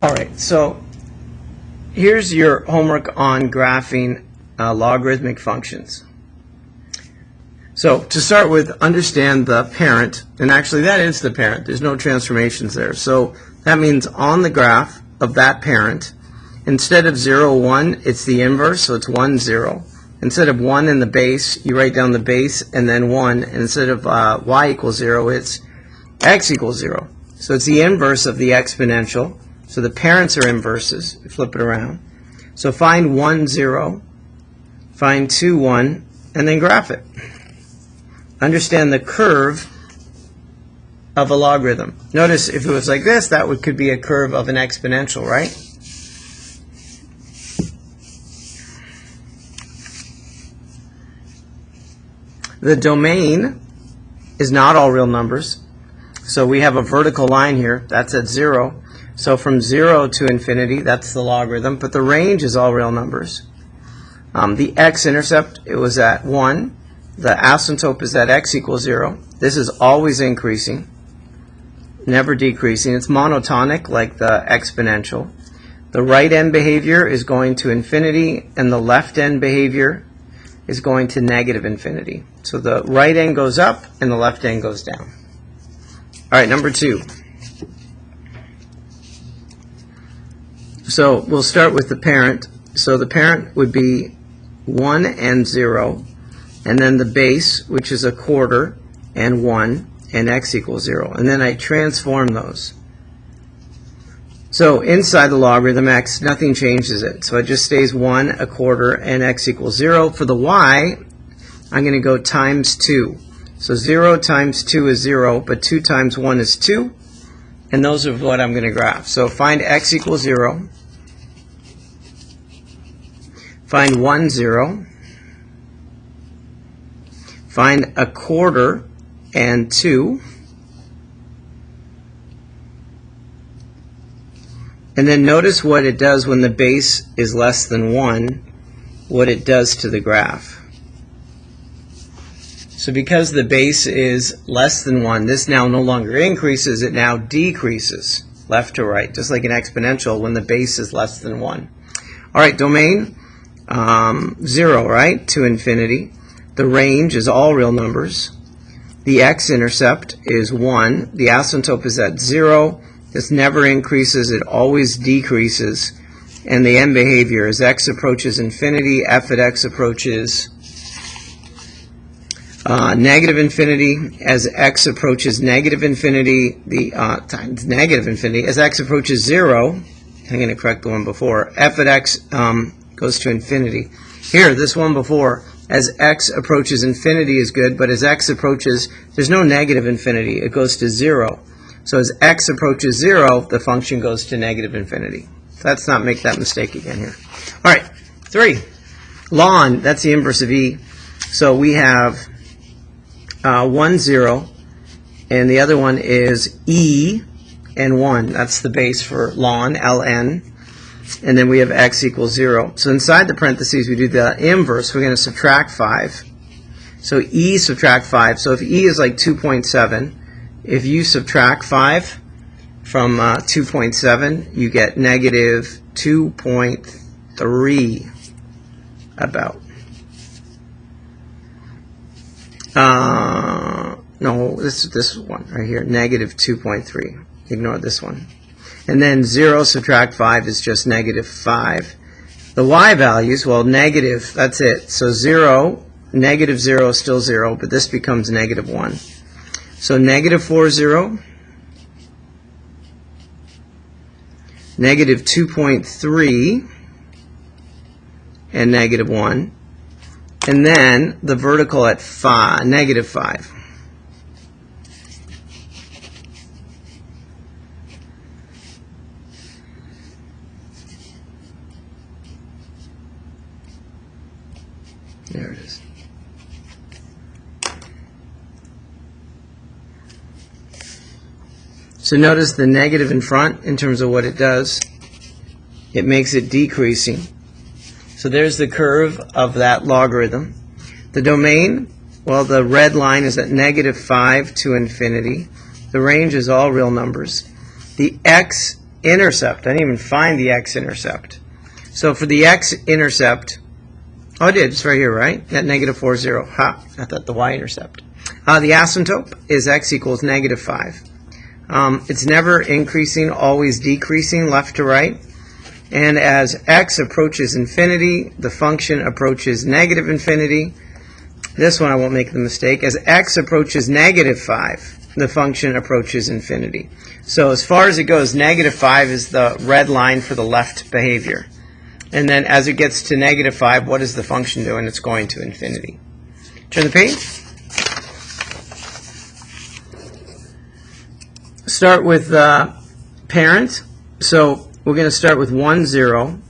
Alright, so here's your homework on graphing logarithmic functions. So to start with, understand the parent, and actually that is the parent. There's no transformations there. So that means on the graph of that parent, instead of 0, 1, it's the inverse, so it's 1, 0. Instead of 1 in the base, you write down the base and then 1. And instead of y equals 0, it's x equals 0. So it's the inverse of the exponential. So the parents are inverses. Flip it around. So find 1, 0, find 2, 1, and then graph it. Understand the curve of a logarithm. Notice if it was like this, that could be a curve of an exponential, right? The domain is not all real numbers. So we have a vertical line here. That's at 0. So from 0 to infinity, that's the logarithm. But the range is all real numbers. The x-intercept, it was at 1. The asymptote is at x equals 0. This is always increasing, never decreasing. It's monotonic like the exponential. The right end behavior is going to infinity, and the left end behavior is going to negative infinity. So the right end goes up and the left end goes down. All right, number 2. So we'll start with the parent. So the parent would be 1 and 0, and then the base, which is a quarter, and 1, and x equals 0. And then I transform those. So inside the logarithm x, nothing changes it. So it just stays 1, a quarter, and x equals 0. For the y, I'm going to go times 2. So 0 times 2 is 0, but 2 times 1 is 2. And those are what I'm going to graph. So find x equals 0. Find 1, 0. Find a quarter and 2. And then notice what it does when the base is less than 1, what it does to the graph. So because the base is less than 1, this now no longer increases, it now decreases left to right, just like an exponential when the base is less than 1. All right, domain, 0, right, to infinity. The range is all real numbers. The x-intercept is 1. The asymptote is at 0. This never increases, it always decreases. And the end behavior, as x approaches infinity, f at x approaches negative infinity. As x approaches negative infinity, times negative infinity. As x approaches 0, I'm going to correct the one before, f at x goes to infinity. Here, this one before, as x approaches infinity is good, but as x approaches, there's no negative infinity. It goes to 0. So as x approaches 0, the function goes to negative infinity. So let's not make that mistake again here. All right, 3. Ln, that's the inverse of e. So we have 1, 0, and the other one is e and 1. That's the base for ln, ln. And then we have x equals 0. So inside the parentheses, we do the inverse. We're going to subtract 5. So e subtract 5. So if e is like 2.7, if you subtract 5 from 2.7, you get negative 2.3 about. No, this one right here, negative 2.3. Ignore this one. And then 0 subtract 5 is just negative 5. The y values, well, negative, that's it. So 0, negative 0 is still 0, but this becomes negative 1. So negative 4, 0, negative 2.3, and negative 1. And then the vertical at 5, negative 5. There it is. So notice the negative in front in terms of what it does. It makes it decreasing. So there's the curve of that logarithm. The domain, well, the red line is at negative 5 to infinity. The range is all real numbers. The x x-intercept, I didn't even find the x-intercept. So for the x-intercept, oh, I did, it's right here, right? At negative 4, 0. Ha, I thought the y-intercept. The asymptote is x equals negative 5. It's never increasing, always decreasing left to right. And as x approaches infinity, the function approaches negative infinity. This one I won't make the mistake. As x approaches negative 5, the function approaches infinity. So as far as it goes, negative 5 is the red line for the left behavior. And then as it gets to negative 5, what is the function doing? It's going to infinity. Turn the page. Start with parent. So we're going to start with 1, 0,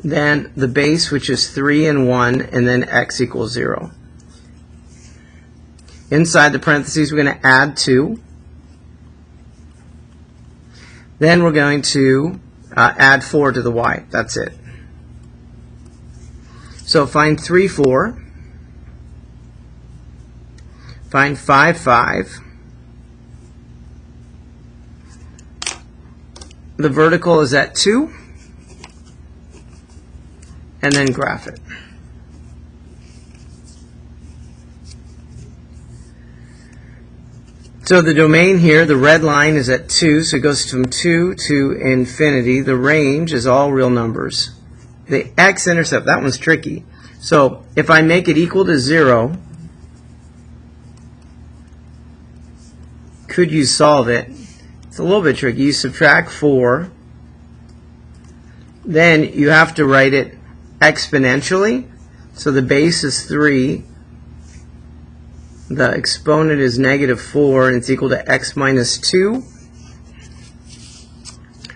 then the base, which is 3 and 1, and then x equals 0. Inside the parentheses, we're going to add 2. Then we're going to add 4 to the y. That's it. So find 3, 4. Find 5, 5. The vertical is at 2, and then graph it. So the domain here, the red line is at 2, so it goes from 2 to infinity. The range is all real numbers. The x-intercept, that one's tricky. So if I make it equal to 0, could you solve it? It's a little bit tricky. You subtract 4, then you have to write it exponentially. So the base is 3, the exponent is negative 4, and it's equal to x minus 2.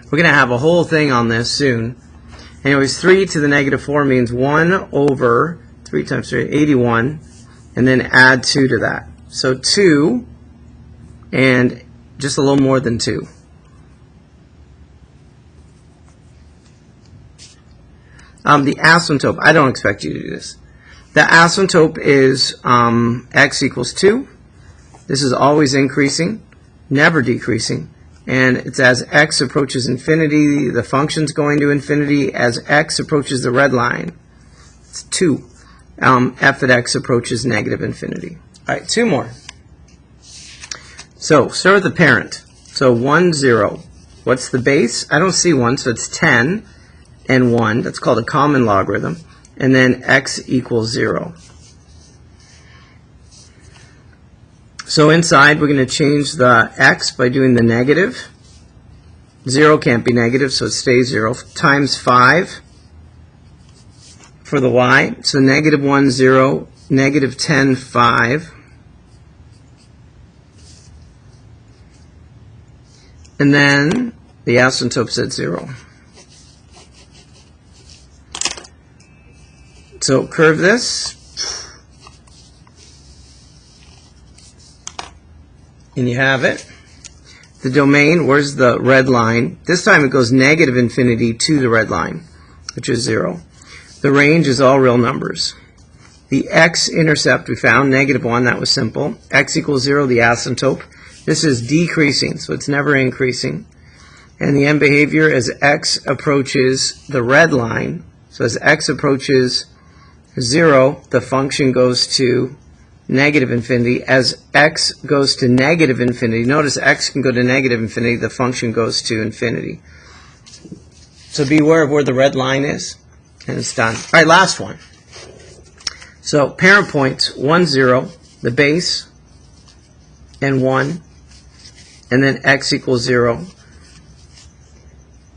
We're going to have a whole thing on this soon. Anyways, 3 to the negative 4 means 1 over 3 times 3, 81, and then add 2 to that. So 2 and just a little more than 2. The asymptote, I don't expect you to do this. The asymptote is x equals 2. This is always increasing, never decreasing. And it's as x approaches infinity, the function's going to infinity. As x approaches the red line, it's 2. F at x approaches negative infinity. All right, 2 more. So start with the parent. So 1, 0. What's the base? I don't see 1, so it's 10 and 1. That's called a common logarithm. And then x equals 0. So inside, we're going to change the x by doing the negative. 0 can't be negative, so it stays 0. Times 5 for the y. So negative 1, 0, negative 10, 5. And then the asymptote's at 0. So curve this, and you have it. The domain, where's the red line? This time it goes negative infinity to the red line, which is 0. The range is all real numbers. The x-intercept we found, negative 1, that was simple. X equals 0, the asymptote. This is decreasing, so it's never increasing. And the end behavior as x approaches the red line, so as x approaches 0, the function goes to negative infinity. As x goes to negative infinity, notice x can go to negative infinity, the function goes to infinity. So beware of where the red line is, and it's done. All right, last one. So parent points, 1, 0, the base, and 1, and then x equals 0.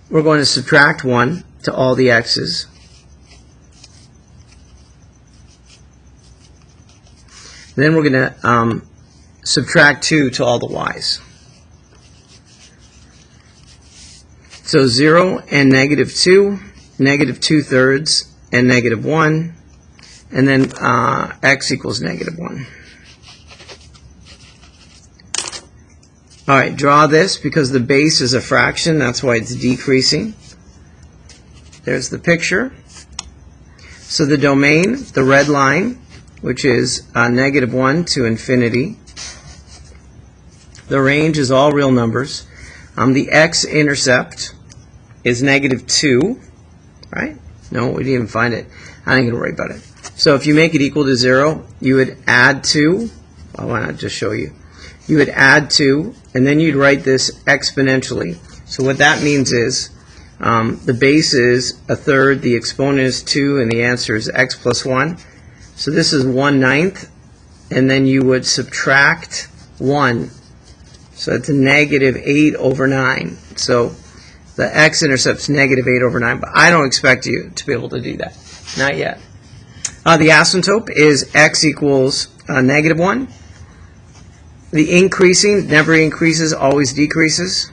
We're going to subtract 1 to all the x's. Then we're going to subtract 2 to all the y's. So 0 and negative 2, negative 2/3, and negative 1, and then x equals negative 1. All right, draw this because the base is a fraction. That's why it's decreasing. There's the picture. So the domain, the red line, which is negative 1 to infinity. The range is all real numbers. The x-intercept is negative 2, right? No, we didn't even find it. I ain't going to worry about it. So if you make it equal to 0, you would add 2. Well, why not just show you? You would add 2, and then you'd write this exponentially. So what that means is the base is a third, the exponent is 2, and the answer is x plus 1. So this is 1/9, and then you would subtract 1. So it's negative 8 over 9. So the x-intercept's negative 8 over 9, but I don't expect you to be able to do that. Not yet. The asymptote is x equals negative 1. The increasing never increases, always decreases.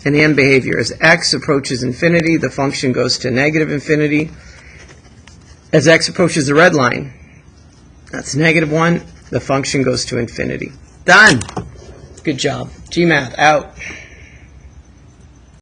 And the end behavior as x approaches infinity, the function goes to negative infinity. As x approaches the red line, that's negative 1, the function goes to infinity. Done! Good job. GMath out.